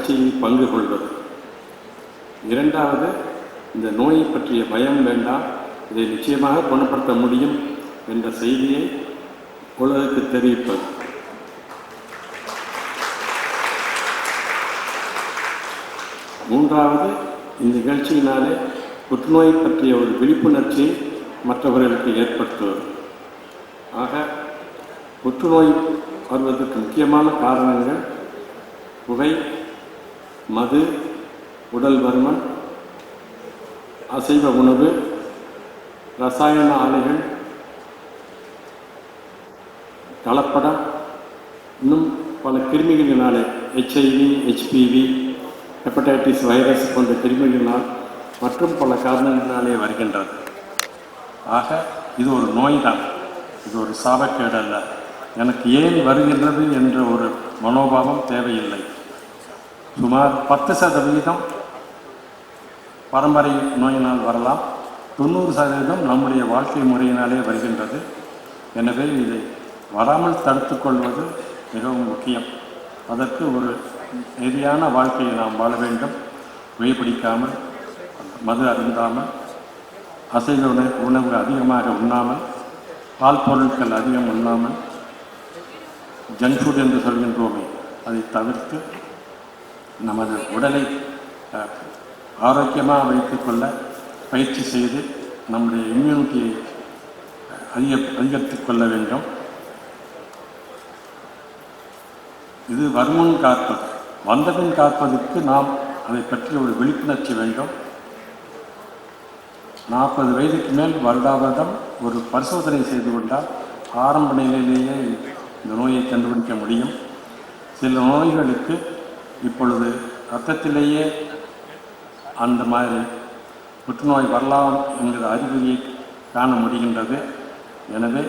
நிகழ்ச்சியில் பங்கு கொள்வது. இரண்டாவது, இந்த நோயை பற்றிய பயம் வேண்டாம், இதை நிச்சயமாக குணப்படுத்த முடியும் என்ற செய்தியை உலகுக்கு தெரிவிப்பது. மூன்றாவது, இந்த நிகழ்ச்சியினாலே புற்றுநோய் பற்றிய ஒரு விழிப்புணர்ச்சியை மற்றவர்களுக்கு ஏற்படுத்துவது. ஆக புற்றுநோய் வருவதற்கு முக்கியமான காரணங்கள் புகை, மது, உடல் பருமன், அசைவ உணவு, ரசாயன ஆலைகள், கலப்படம், இன்னும் பல கிருமிகளினாலே HIV, HPV, ஹெப்படைட்டிஸ் வைரஸ் போன்ற கிருமிகளினால் மற்றும் பல காரணங்களினாலே வருகின்றது. ஆக இது ஒரு நோய் தான், இது ஒரு சாபக்கேடு அல்ல. எனக்கு ஏன் வருகின்றது என்ற ஒரு மனோபாவம் தேவையில்லை. சுமார் 10% பரம்பரை நோயினால் வரலாம், 90% நம்முடைய வாழ்க்கை முறையினாலே வருகின்றது. எனவே இதை வராமல் தடுத்து கொள்வது மிகவும் முக்கியம். அதற்கு ஒரு நெறியான வாழ்க்கையை நாம் வாழ வேண்டும். புகைப்பிடிக்காமல், மது அருந்தாமல், அசைவ உணவு அதிகமாக உண்ணாமல், பால் பொருட்கள் அதிகம் உண்ணாமல், ஜங்க் ஃபுட் என்று சொல்கின்றோமே அதை தவிர்த்து நமது உடலை ஆரோக்கியமாக வைத்துக்கொள்ள பயிற்சி செய்து நம்முடைய இம்யூனிட்டியை அதிகரித்துக் கொள்ள வேண்டும். இது வருமுன் காப்பது, வந்தபின் காப்பதற்கு நாம் அதை பற்றி ஒரு விழிப்புணர்ச்சி வேண்டும். 40 வயதுக்கு மேல் வருடாவதம் ஒரு பரிசோதனை செய்து கொண்டால் ஆரம்ப நிலையிலேயே இந்த நோயை கண்டுபிடிக்க முடியும். சில நோய்களுக்கு இப்பொழுது இரத்தத்திலேயே அந்த மாதிரி புற்றுநோய் வரலாம் என்கிற அறிகுறியை காண முடிகின்றது. எனவே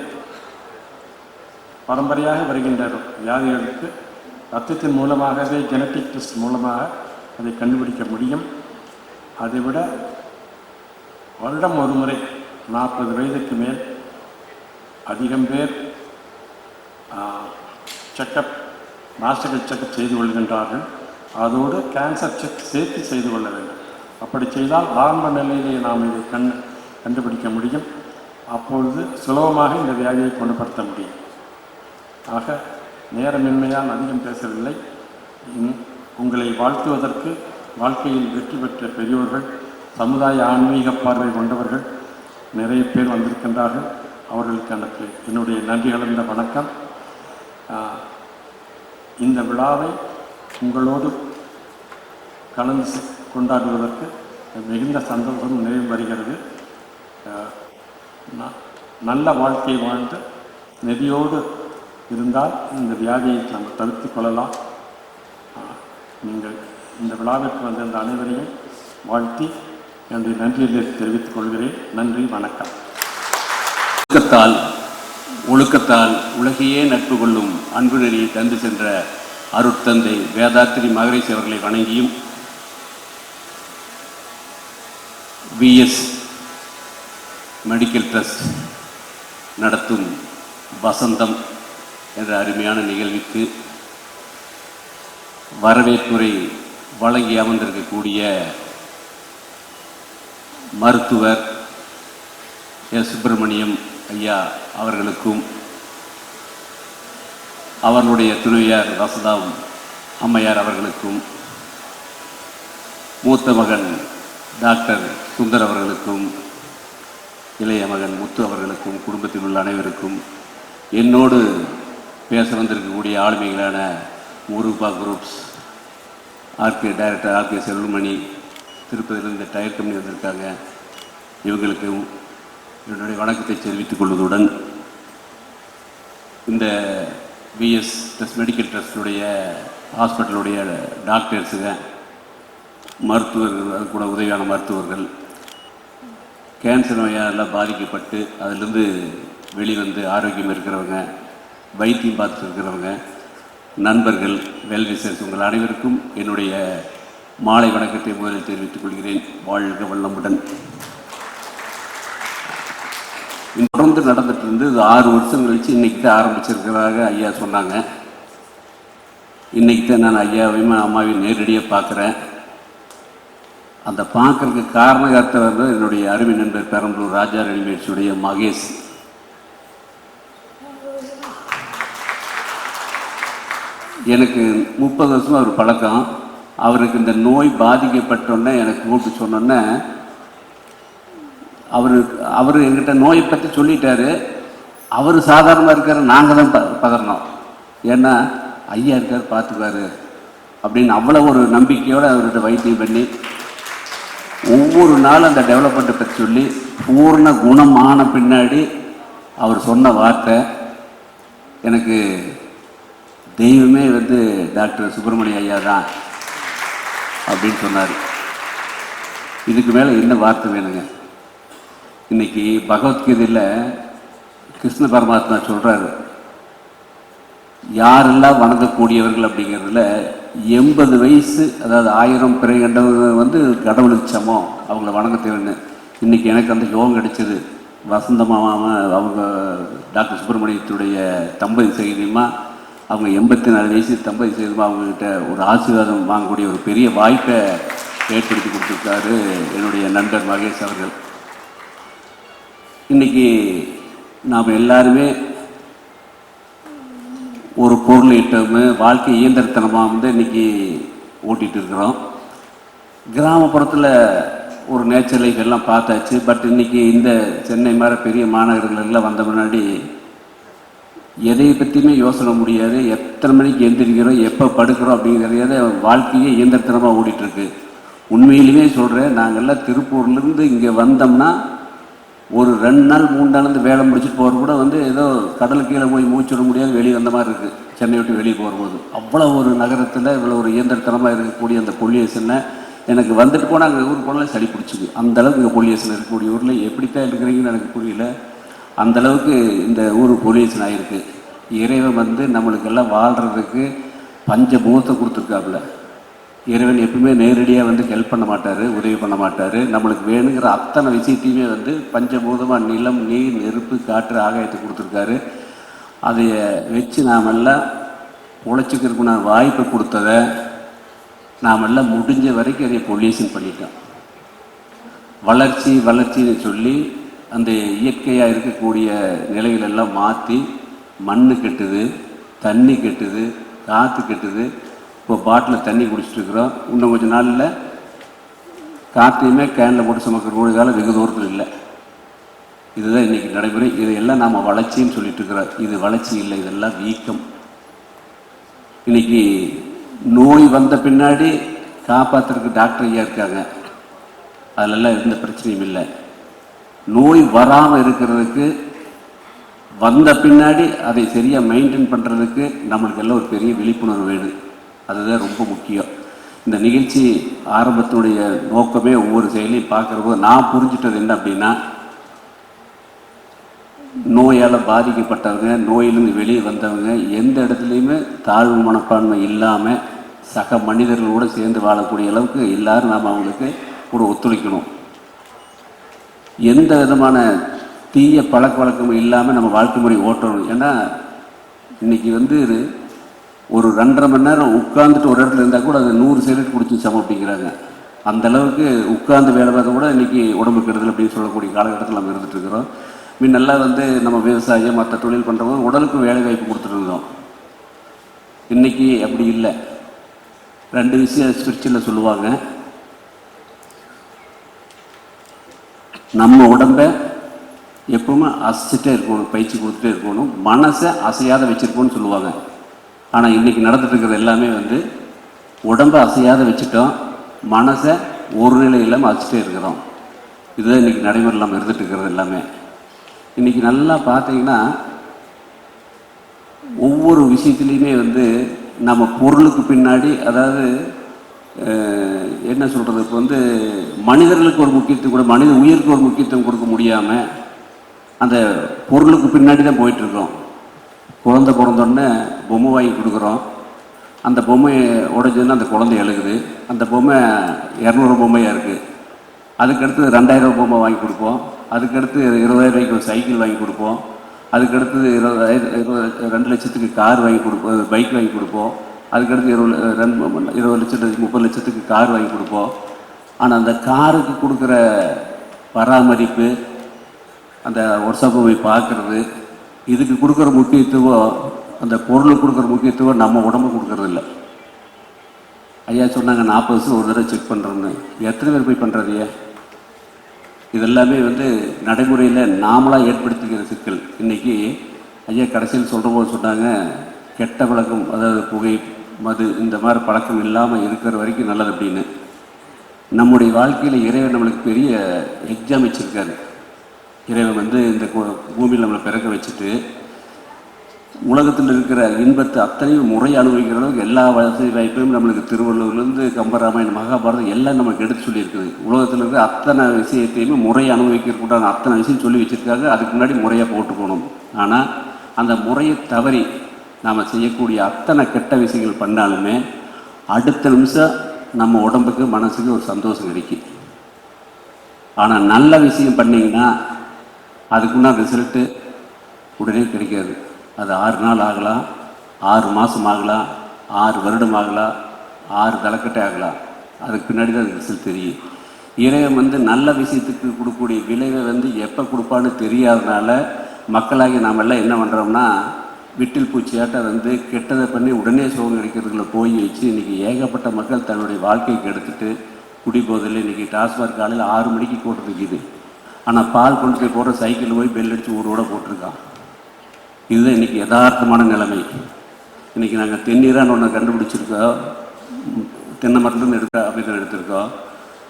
பரம்பரையாக வருகின்ற வியாதிகளுக்கு இரத்தத்தின் மூலமாகவே ஜெனட்டிக் டெஸ்ட் மூலமாக அதை கண்டுபிடிக்க முடியும். அதைவிட வருடம் ஒரு முறை 40 வயதுக்கு மேல் அதிகம் பேர் செக்கப், மாஸ்டர்கள் செக்கப் செய்து கொள்கின்றார்கள். அதோடு கேன்சர் செக் சேர்த்து செய்து கொள்ள வேண்டும். அப்படி செய்தால் ஆரம்ப நிலையிலேயே நாம் இதை கண்டுபிடிக்க முடியும். அப்பொழுது சுலபமாக இந்த வியாதியை குணப்படுத்த முடியும். ஆக நேரமின்மையால் அதிகம் பேசவில்லை. உங்களை வாழ்த்துவதற்கு வாழ்க்கையில் வெற்றி பெற்ற பெரியோர்கள், சமுதாய ஆன்மீக பார்வை கொண்டவர்கள் நிறைய பேர் வந்திருக்கின்றார்கள். அவர்களுக்கு எனக்கு என்னுடைய நன்றி கலந்த வணக்கம். இந்த விழாவை உங்களோடு கலந்து கொண்டாடுவதற்கு மிகுந்த சந்தோஷம் நிறைவு வருகிறது. நல்ல வாழ்க்கை வாழ்ந்து நெறியோடு இருந்தால் இந்த வியாதியை நாம் தவிர்த்து கொள்ளலாம். நீங்கள் இந்த விழாவிற்கு வந்திருந்த அனைவரையும் வாழ்த்தி என்னுடைய நன்றியை தெரிவித்துக் கொள்கிறேன். நன்றி, வணக்கம். ஒழுக்கத்தால் உலகையே நட்பு கொள்ளும் அன்பு நெறியை தந்து சென்ற அருட்தந்தை வேதாத்திரி மகரிஷி அவர்களை வணங்கியும், விஎஸ் மெடிக்கல் ட்ரஸ்ட் நடத்தும் வசந்தம் என்ற அருமையான நிகழ்வுக்கு வரவேற்புரை வழங்கி அமர்ந்திருக்கக்கூடிய மருத்துவர் எஸ். சுப்பிரமணியம் ஐயா அவர்களுக்கும், அவர்களுடைய துணைவியார் வசதாம் அம்மையார் அவர்களுக்கும், மூத்த மகன் டாக்டர் சுந்தர் அவர்களுக்கும், இளைய மகன் முத்து அவர்களுக்கும், குடும்பத்தில் உள்ள அனைவருக்கும், என்னோடு பேச வந்திருக்கக்கூடிய ஆளுமைகளான Muruga groups director RK Selvamani, திருப்பதியிலிருந்து டயர் கம்பெனி வந்திருக்காங்க, இவங்களுக்கும் என்னுடைய வணக்கத்தை தெரிவித்துக் கொள்வதுடன், இந்த விஎஸ் மெடிக்கல் ட்ரஸ்டுடைய ஹாஸ்பிட்டலுடைய டாக்டர்ஸுங்க, மருத்துவர்கள், அது கூட உதவியான மருத்துவர்கள், கேன்சர் நோயால் பாதிக்கப்பட்டு அதிலிருந்து வெளிவந்து ஆரோக்கியம் இருக்கிறவங்க, வைத்தியம் பார்த்துட்டு இருக்கிறவங்க, நண்பர்கள், வெல்விசர்ஸ், உங்கள் அனைவருக்கும் என்னுடைய மாலை வணக்கத்தை முதலில் தெரிவித்துக் கொள்கிறேன். வாழ்க வளமுடன். தொடர்ந்து நடந்துட்டு இருந்து 6 வருஷம் கழித்து இன்றைக்கி தான் ஆரம்பிச்சிருக்கிறதாக ஐயா சொன்னாங்க. இன்றைக்கி தான் நான் ஐயாவையும் அம்மாவையும் நேரடியாக பார்க்குறேன். அந்த பார்க்குறதுக்கு காரணகர்த்தர் வந்து என்னுடைய அருமை நண்பர் பெரம்பலூர் ராஜா ரெடிமேட்ஸுடைய மகேஷ். எனக்கு 30 வருஷமாக ஒரு பழக்கம். அவருக்கு இந்த நோய் பாதிக்கப்பட்டோன்னே எனக்கு கூப்பிட்டு சொன்னோன்னே அவர் என்கிட்ட நோயை பற்றி சொல்லிட்டாரு. அவர் சாதாரணமாக இருக்கார், நாங்கள் தான் பதறணும். ஏன்னா ஐயா இருக்கார் பார்த்துக்காரு அப்படின்னு அவ்வளோ ஒரு நம்பிக்கையோடு அவர்கிட்ட வைத்தியம் பண்ணி ஒவ்வொரு நாளும் அந்த டெவலப்மெண்ட்டை பற்றி சொல்லி பூர்ண குணமான பின்னாடி அவர் சொன்ன வார்த்தை எனக்கு தெய்வமே வந்து டாக்டர் சுப்பிரமணிய ஐயா தான் அப்படின்னு சொன்னார். இதுக்கு மேலே என்ன வார்த்தை வேணுங்க? இன்றைக்கி பகவத்கீதையில் கிருஷ்ண பரமாத்மா சொல்கிறாரு, யாரெல்லாம் வணங்கக்கூடியவர்கள் அப்படிங்கிறதுல 80 வயசு, அதாவது 1000 பிறை கண்டவங்க வந்து கடவுளுக்கு சமம், அவங்கள வணங்க தேவைன்னு. இன்றைக்கி எனக்கு அந்த யோகம் கிடைச்சது. வசந்தமாம அவங்க டாக்டர் சுப்பிரமணியத்துடைய தம்பதி சகிதமாக அவங்க 84 வயசு தம்பதி சகிதமாக அவங்கக்கிட்ட ஒரு ஆசீர்வாதம் வாங்கக்கூடிய ஒரு பெரிய வாய்ப்பை ஏற்படுத்தி கொடுத்துருக்காரு என்னுடைய நண்பர் மகேஷ் அவர்கள். இன்றைக்கி நாம் எல்லாருமே ஒரு பொருள் ஈட்டமே வாழ்க்கை இயந்திரத்தனமாக வந்து இன்றைக்கி ஓட்டிகிட்டு இருக்கிறோம். கிராமப்புறத்தில் ஒரு நேச்சர் லைஃப் எல்லாம் பார்த்தாச்சு. பட் இன்றைக்கி இந்த சென்னை மாதிரி பெரிய மாநகரங்களெல்லாம் வந்த முன்னாடி எதை பற்றியுமே யோசனை முடியாது. எத்தனை மணிக்கு எந்திரிக்கிறோம், எப்போ படுக்கிறோம் அப்படிங்கிறத வாழ்க்கையே இயந்திரத்தனமாக ஓடிட்டுருக்கு. உண்மையிலுமே சொல்கிறேன், நாங்கள்லாம் திருப்பூர்லேருந்து இங்கே வந்தோம்னா ஒரு 2 நாள் 3 நாள் வந்து வேலை முடிச்சுட்டு போகிற கூட வந்து ஏதோ கடலுக்கு கீழே போய் மூச்சுட முடியாது, வெளியே வந்த மாதிரி இருக்குது. சென்னை விட்டு வெளியே போகும்போது அவ்வளோ ஒரு நகரத்தில் இவ்வளோ ஒரு இயந்திரத்தனமாக இருக்கக்கூடிய அந்த பொல்யூஷனை எனக்கு வந்துட்டு போனால் அங்கே ஊர் போனாலே சளி பிடிச்சிது. அந்தளவுக்கு இங்கே பொல்யூஷன் இருக்கக்கூடிய ஊரில் எப்படித்தான் இருக்கிறீங்கன்னு எனக்கு புரியல. அந்தளவுக்கு இந்த ஊர் பொல்யூஷன் ஆகிருக்கு. இறைவன் வந்து நம்மளுக்கெல்லாம் வாழ்கிறதுக்கு பஞ்சபூதத்தை கொடுத்துருக்காப்புல. இறைவன் எப்பவுமே நேரடியாக வந்து ஹெல்ப் பண்ண மாட்டார், உதவி பண்ண மாட்டார். நம்மளுக்கு வேணுங்கிற அத்தனை விஷயத்தையுமே வந்து பஞ்சபூதமாக நிலம், நீர், நெருப்பு, காற்று, ஆகாயத்தை கொடுத்துருக்காரு. அதை வச்சு நாமெல்லாம் உழைச்சிக்கிறதுக்கு நான் வாய்ப்பை கொடுத்ததை நாமெல்லாம் முடிஞ்ச வரைக்கும் அதை பொல்யூஷன் பண்ணிட்டோம். வளர்ச்சின்னு சொல்லி அந்த இயற்கையாக இருக்கக்கூடிய நிலைகளெல்லாம் மாற்றி மண் கெட்டுது, தண்ணி கெட்டுது, காற்று கெட்டுது. இப்போ பாட்டில் தண்ணி குடிச்சிட்டு இருக்கிறோம். இன்னும் கொஞ்சம் நாளில் காற்றையுமே கேனில் போட்டு சுமக்கிற ஒரு காலம் வெகு தூரத்தில் இல்லை. இதுதான் இன்றைக்கி நடைமுறை. இதையெல்லாம் நாம் வளர்ச்சின்னு சொல்லிட்டு இருக்கிறோம். இது வளர்ச்சி இல்லை, இதெல்லாம் வீக்கம். இன்றைக்கி நோய் வந்த பின்னாடி காப்பாற்றுறதுக்கு டாக்டர் ஐயா இருக்காங்க, அதிலெல்லாம் எந்த பிரச்சனையும் இல்லை. நோய் வராமல் இருக்கிறதுக்கு வந்த பின்னாடி அதை சரியாக மெயின்டைன் பண்ணுறதுக்கு நம்மளுக்கு எல்லாம் ஒரு பெரிய விழிப்புணர்வு வேணும். அதுதான் ரொம்ப முக்கியம். இந்த நிகழ்ச்சி ஆரம்பத்துடைய நோக்கமே ஒவ்வொரு செயலையும் பார்க்குறபோது நான் புரிஞ்சுட்டது என்ன அப்படின்னா, நோயால் பாதிக்கப்பட்டவங்க, நோயிலிருந்து வெளியே வந்தவங்க எந்த இடத்துலையுமே தாழ்வு மனப்பான்மை இல்லாமல் சக மனிதர்களோடு சேர்ந்து வாழக்கூடிய அளவுக்கு எல்லோரும் நாம் அவங்களுக்கு ஒரு ஒத்துழைக்கணும். எந்த விதமான தீய பழக்க வழக்கமும் இல்லாமல் நம்ம வாழ்க்கை முறை ஓட்டணும். ஏன்னா இன்றைக்கி வந்து ஒரு 2.5 மணி நேரம் உட்காந்துட்டு ஒரு இடத்துல இருந்தால் கூட அது 100 சிகரெட் குடிச்சு சமம் அப்படிங்கிறாங்க. அந்தளவுக்கு உட்காந்து வேலை பார்க்க கூட இன்றைக்கி உடம்பு கெடுதல் அப்படின்னு சொல்லக்கூடிய காலகட்டத்தில் நம்ம இருந்துகிட்ருக்கிறோம். முன்னெல்லாம் வந்து நம்ம விவசாயம் மற்ற தொழில் பண்ணுறவங்க உடலுக்கு வேலை வாய்ப்பு கொடுத்துருந்தோம். இன்றைக்கி அப்படி இல்லை. 2 விஷயம் ஸ்பிரிச்சுவலில் சொல்லுவாங்க. நம்ம உடம்பை எப்பவுமே அசைச்சிட்டே இருக்கணும், பயிற்சி கொடுத்துட்டே இருக்கணும், மனசை அசையாத வச்சுருக்கோன்னு சொல்லுவாங்க. ஆனால் இன்றைக்கி நடந்துட்டு இருக்கிறது எல்லாமே வந்து உடம்பை அசையாத வச்சுட்டோம், மனசை ஒரு நிலை இல்லாமல் அசைச்சிட்டே இருக்கிறோம். இதுதான் இன்றைக்கி நடைமுறை இல்லாமல் இருந்துகிட்டு இருக்கிறது எல்லாமே. இன்றைக்கி நல்லா பார்த்தீங்கன்னா ஒவ்வொரு விஷயத்துலேயுமே வந்து நம்ம பொருளுக்கு பின்னாடி, அதாவது என்ன சொல்கிறது, இப்போ வந்து மனிதர்களுக்கு ஒரு முக்கியத்துவம் கூட, மனித உயிருக்கு ஒரு முக்கியத்துவம் கொடுக்க முடியாமல் அந்த பொருளுக்கு பின்னாடி தான் போயிட்டுருக்கோம். குழந்தை பிறந்தோடனே பொம்மை வாங்கி கொடுக்குறோம். அந்த பொம்மை உடைஞ்சதுன்னா அந்த குழந்தை எழுகுது. அந்த பொம்மை 200 பொம்மையாக இருக்குது. அதுக்கடுத்து 2000 பொம்மை வாங்கி கொடுப்போம். அதுக்கடுத்து 20,000 ரூபாய்க்கு ஒரு சைக்கிள் வாங்கி கொடுப்போம். அதுக்கடுத்து 2 லட்சத்துக்கு கார் வாங்கி கொடுப்போம், பைக் வாங்கி கொடுப்போம். அதுக்கடுத்து 20 லட்சத்துக்கு 30 லட்சத்துக்கு கார் வாங்கி கொடுப்போம். ஆனால் அந்த காருக்கு கொடுக்குற பராமரிப்பு, அந்த ஒர்க் ஷாப்பை போய் பார்க்குறது, இதுக்கு கொடுக்குற முக்கியத்துவம், அந்த பொருளுக்கு கொடுக்குற முக்கியத்துவம் நம்ம உடம்பு கொடுக்கறதில்ல. ஐயா சொன்னாங்க 40 வருஷம் ஒரு தடவை செக் பண்ணுறோன்னு. எத்தனை பேர் போய் பண்ணுறதையே? இதெல்லாமே நடைமுறையில் நாமளாக ஏற்படுத்திக்கிற சிக்கல். இன்றைக்கி ஐயா கடைசியில் சொல்கிற போது சொன்னாங்க, கெட்ட பழக்கம், அதாவது புகை, மது, இந்த மாதிரி பழக்கம் இல்லாமல் இருக்கிற வரைக்கும் நல்லது அப்படின்னு. நம்முடைய வாழ்க்கையில் இறைவன் நம்மளுக்கு பெரிய எக்ஸாம் வச்சுருக்காரு. இறைவன் இந்த பூமியில் நம்மளை பிறக்க வச்சுட்டு உலகத்தில் இருக்கிற இன்பத்தை அத்தனையும் முறை அனுபவிக்கிற அளவுக்கு எல்லா வசதி வாய்ப்பையும் நம்மளுக்கு திருவள்ளுவர்லேருந்து கம்பராமாயணம், மகாபாரதம் எல்லாம் நம்மளுக்கு எடுத்து சொல்லியிருக்குது. உலகத்தில் இருக்கிற அத்தனை விஷயத்தையுமே முறையை அனுபவிக்கிறதுக்குண்டான அத்தனை விஷயம் சொல்லி வச்சுருக்காங்க. அதுக்கு முன்னாடி முறையாக போட்டு போகணும். ஆனால் அந்த முறையை தவறி நாம் செய்யக்கூடிய அத்தனை கெட்ட விஷயங்கள் பண்ணாலுமே அடுத்த நிமிஷம் நம்ம உடம்புக்கு மனசுக்கு ஒரு சந்தோஷம் கிடைக்கும். ஆனால் நல்ல விஷயம் பண்ணிங்கன்னா அதுக்குன்னா ரிசல்ட்டு உடனே கிடைக்காது. அது 6 நாள் ஆகலாம், 6 மாதம் ஆகலாம், 6 வருடம் ஆகலாம், 6 தலைக்கட்டை ஆகலாம். அதுக்கு பின்னாடி தான் ரிசல்ட் தெரியும். இறைவன் நல்ல விஷயத்துக்கு கொடுக்கக்கூடிய விளைவை எப்போ கொடுப்பான்னு தெரியாதனால மக்களாகி நாம் எல்லாம் என்ன பண்ணுறோம்னா, விட்டில் பூச்சியாட்ட கெட்டதை பண்ணி உடனே சோகம் கிடைக்கிறதுக்குள்ள போய் வச்சு இன்றைக்கி ஏகப்பட்ட மக்கள் தன்னுடைய வாழ்க்கைக்கு எடுத்துகிட்டு குடிபோதில் இன்றைக்கி டாஸ்மாக் காலையில் 6 மணிக்கு போட்டுருக்குது. ஆனால் பால் கொண்டு போய் போடுற சைக்கிள் போய் பெல் அடித்து ஊரோட போட்டிருக்கான். இதுதான் இன்றைக்கி யதார்த்தமான நிலைமை. இன்றைக்கி நாங்கள் தென்னீரான்னு ஒன்று கண்டுபிடிச்சிருக்கோம். தென்னை மரத்துலேருந்து அப்படின்னு எடுத்திருக்கோம்.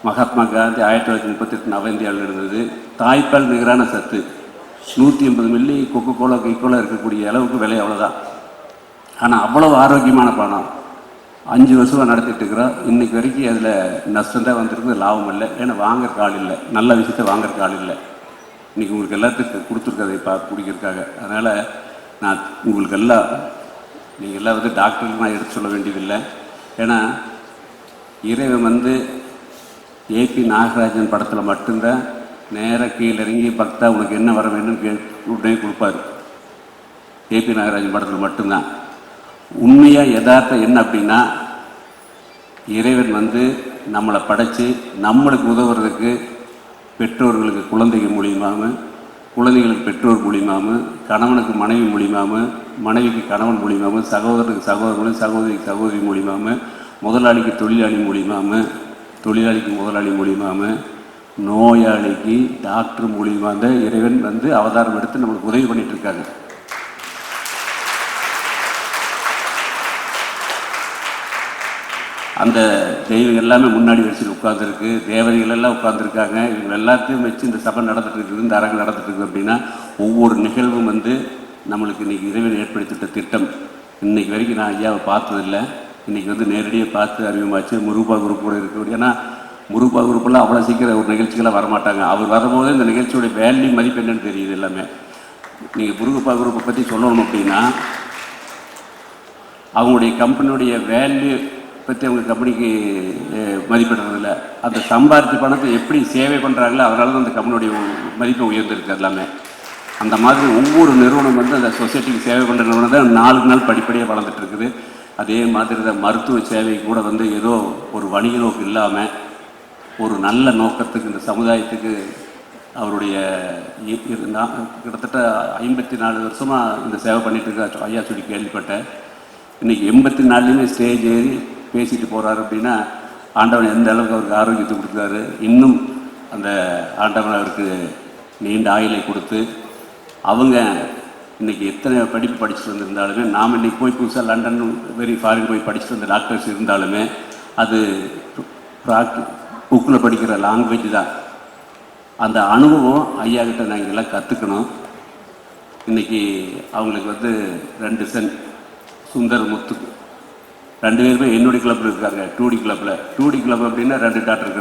மகாத்மா காந்தி 1938 நவஇந்தியாவில் இருந்தது. தாய்ப்பால் நிகரான சத்து 180 மில்லி கொக்கோ கோலா கைக்கோலா இருக்கக்கூடிய அளவுக்கு விலை அவ்வளோதான். ஆனால் அவ்வளோ ஆரோக்கியமான பணம் 5 வருஷமாக நடத்திட்டு இருக்கிறோம். இன்றைக்கி வரைக்கும் அதில் நஷ்டம்தான் வந்திருக்கு, லாபம் இல்லை. ஏன்னா வாங்குறக்கு ஆள் இல்லை, நல்ல விஷயத்தை வாங்குறக்கு ஆள் இல்லை. இன்றைக்கி உங்களுக்கு எல்லாத்துக்கும் கொடுத்துருக்கதை குடிக்கிறதுக்காக. அதனால் நான் உங்களுக்கு எல்லாம், நீங்கள் எல்லாம் டாக்டருக்கு நான் எடுத்து சொல்ல வேண்டியதில்லை. ஏன்னா இறைவன் ஏபி நாகராஜன் படத்தில் மட்டும்தான் நேராக கீழே இறங்கி பக்தா உனக்கு என்ன வர வேணும்னு உடனே கொடுப்பார். ஏபி நாகராஜன் படத்தில் மட்டும்தான். உண்மையாக யதார்த்தம் என்ன அப்படின்னா, இறைவன் நம்மளை படைச்சி நம்மளுக்கு உதவுறதுக்கு பெற்றோர்களுக்கு குழந்தைகள் மூலியமாகவும், குழந்தைகளுக்கு பெற்றோர் மூலியமாகவும், கணவனுக்கு மனைவி மூலியமாகவும், மனைவிக்கு கணவன் மூலியமாகவும், சகோதரனுக்கு சகோதரர் மூலியம், சகோதரிக்கு சகோதரி மூலியமாகவும், முதலாளிக்கு தொழிலாளி மூலியமாகவும், தொழிலாளிக்கு முதலாளி மூலியமாகவும், நோயாளிக்கு டாக்டர் மூலியமாக இறைவன் அவதாரம் எடுத்து நம்மளுக்கு உதவி பண்ணிட்டு இருக்காங்க. அந்த தெய்வம் எல்லாமே முன்னாடி வச்சு உட்காந்துருக்கு, தேவதைகள் எல்லாம் உட்காந்துருக்காங்க. இவங்க எல்லாத்தையும் வச்சு இந்த சபை நடந்துட்டு இருக்குது, இந்த அரங்கு நடந்துட்டு இருக்குது. அப்படின்னா ஒவ்வொரு நிகழ்வும் நம்மளுக்கு இன்றைக்கி இறைவன் ஏற்படுத்திட்ட திட்டம். இன்றைக்கி வரைக்கும் நான் ஐயாவை பார்த்ததில்லை. இன்றைக்கி நேரடியாக பார்த்து அறிமுகமாச்சு. முருகப்பா குரூப்போடு இருக்கக்கூடிய, ஏன்னா முருகப்பா குரூப்பெல்லாம் அவ்வளோ சீக்கிரம் ஒரு நிகழ்ச்சிகளாக வரமாட்டாங்க. அவர் வரும்போது இந்த நிகழ்ச்சியோடைய வேல்யூ மதிப்பு என்னன்னு தெரியுது எல்லாமே. நீங்கள் முருகப்பா குரூப்பை பற்றி சொல்லணும் அப்படின்னா, அவங்களுடைய கம்பெனியுடைய வேல்யூ பற்றி அவங்க கம்பெனிக்கு மதிப்பிடுறதில்ல. அந்த சம்பாதித்த பணத்தை எப்படி சேவை பண்ணுறாங்களோ அதனால தான் அந்த கம்பெனியுடைய மதிப்பை உயர்ந்திருக்கு எல்லாமே. அந்த மாதிரி ஒவ்வொரு நிறுவனம் அந்த சொசைட்டிக்கு சேவை பண்ணுற நிறுவனம் தான் நாளுக்கு நாள் படிப்படியாக வளர்ந்துட்டு இருக்குது. அதே மாதிரி தான் மருத்துவ சேவை கூட ஏதோ ஒரு வணிக நோக்கு இல்லாமல் ஒரு நல்ல நோக்கத்துக்கு இந்த சமுதாயத்துக்கு அவருடைய கிட்டத்தட்ட 54 வருஷமாக இந்த சேவை பண்ணிட்டு இருக்க ஐயா சொல்லி கேள்விப்பட்டேன். இன்றைக்கி 84லேயுமே ஸ்டேஜ் ஏறி பேசிட்டு போகிறாரு அப்படின்னா ஆண்டவன் எந்த அளவுக்கு அவருக்கு ஆரோக்கியத்தை கொடுத்தாரு. இன்னும் அந்த ஆண்டவன் அவருக்கு நீண்ட ஆயுளை கொடுத்து, அவங்க இன்றைக்கி எத்தனை படிப்பு படிச்சுட்டு வந்திருந்தாலுமே, நாம் இன்றைக்கி போய் புதுசாக லண்டன் ஃபாரின் போய் படிச்சுட்டு வந்த டாக்டர்ஸ் இருந்தாலுமே அது புக்கில் படிக்கிற லாங்குவேஜ் தான். அந்த அனுபவம் ஐயா கிட்ட நாங்கள் எல்லாம் கற்றுக்கணும். இன்றைக்கி அவங்களுக்கு 2 சன் சுந்தர் முத்து 2 பேருமே என்னுடைய கிளப்பில் இருக்காங்க. 2D கிளப்பில். 2D கிளப் அப்படின்னா 2 டாக்டர்